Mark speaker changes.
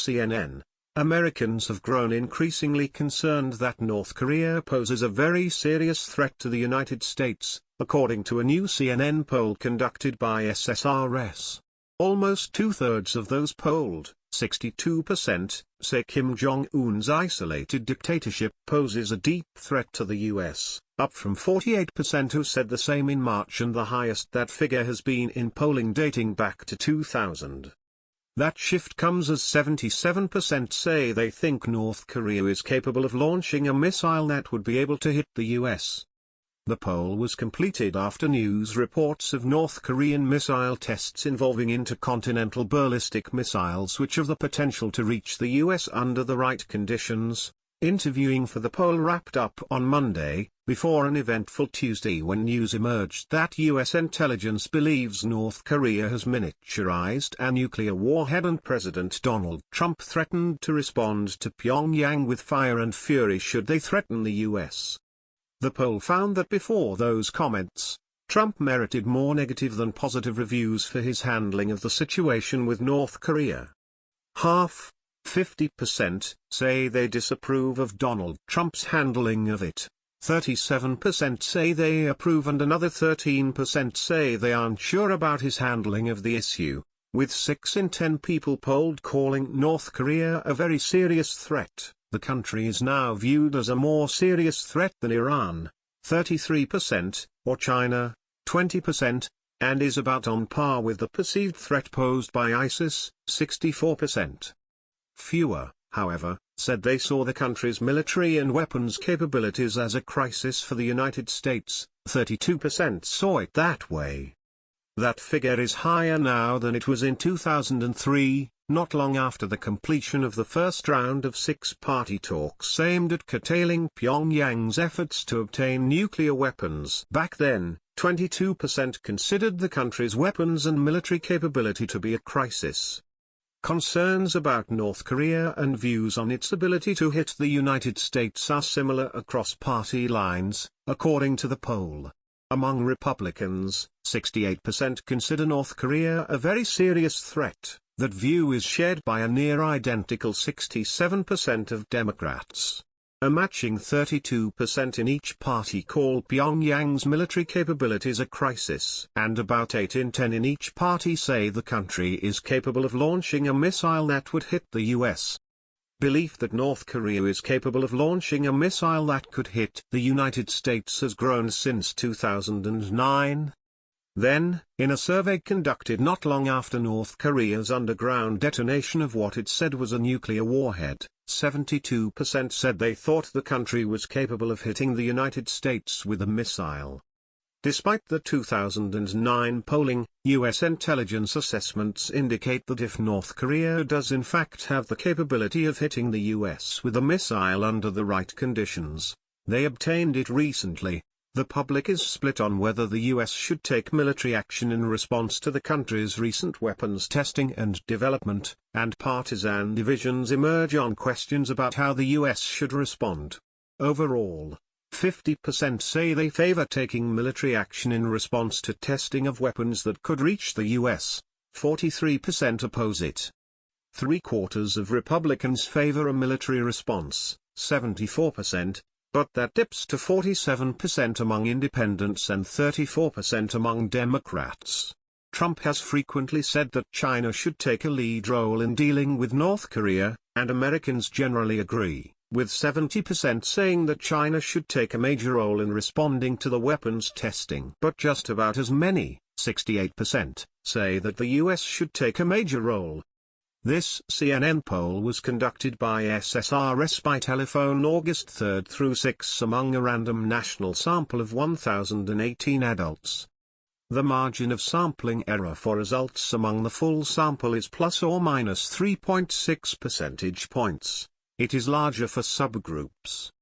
Speaker 1: CNN. Americans have grown increasingly concerned that North Korea poses a very serious threat to the United States, according to a new CNN poll conducted by SSRS. Almost two-thirds of those polled, 62%, say Kim Jong-un's isolated dictatorship poses a deep threat to the US, up from 48% who said the same in March, and the highest that figure has been in polling dating back to 2000. That shift comes as 77% say they think North Korea is capable of launching a missile that would be able to hit the US. The poll was completed after news reports of North Korean missile tests involving intercontinental ballistic missiles which have the potential to reach the US under the right conditions. Interviewing for the poll wrapped up on Monday, before an eventful Tuesday when news emerged that US intelligence believes North Korea has miniaturized a nuclear warhead, and President Donald Trump threatened to respond to Pyongyang with fire and fury should they threaten the US. The poll found that before those comments, Trump merited more negative than positive reviews for his handling of the situation with North Korea. Half, 50%, say they disapprove of Donald Trump's handling of it, 37% say they approve, and another 13% say they aren't sure about his handling of the issue, with 6 in 10 people polled calling North Korea a very serious threat. The country is now viewed as a more serious threat than Iran, 33%, or China, 20%, and is about on par with the perceived threat posed by ISIS, 64%. Fewer, however, said they saw the country's military and weapons capabilities as a crisis for the United States, 32% saw it that way. That figure is higher now than it was in 2003, not long after the completion of the first round of 6-party talks aimed at curtailing Pyongyang's efforts to obtain nuclear weapons. Back then, 22% considered the country's weapons and military capability to be a crisis. Concerns about North Korea and views on its ability to hit the United States are similar across party lines, according to the poll. Among Republicans, 68% consider North Korea a very serious threat. That view is shared by a near-identical 67% of Democrats. A matching 32% in each party call Pyongyang's military capabilities a crisis, and about 8 in 10 in each party say the country is capable of launching a missile that would hit the US. Belief that North Korea is capable of launching a missile that could hit the United States has grown since 2009. Then, in a survey conducted not long after North Korea's underground detonation of what it said was a nuclear warhead, 72% said they thought the country was capable of hitting the United States with a missile. Despite the 2009 polling, U.S. intelligence assessments indicate that if North Korea does in fact have the capability of hitting the U.S. with a missile under the right conditions, they obtained it recently. The public is split on whether the U.S. should take military action in response to the country's recent weapons testing and development, and partisan divisions emerge on questions about how the U.S. should respond. Overall, 50% say they favor taking military action in response to testing of weapons that could reach the U.S., 43% oppose it. 3/4 of Republicans favor a military response, 74%. But that dips to 47% among independents and 34% among Democrats. Trump has frequently said that China should take a lead role in dealing with North Korea, and Americans generally agree, with 70% saying that China should take a major role in responding to the weapons testing. But just about as many, 68%, say that the U.S. should take a major role. This CNN poll was conducted by SSRS by telephone August 3 through 6 among a random national sample of 1,018 adults. The margin of sampling error for results among the full sample is plus or minus 3.6 percentage points. It is larger for subgroups.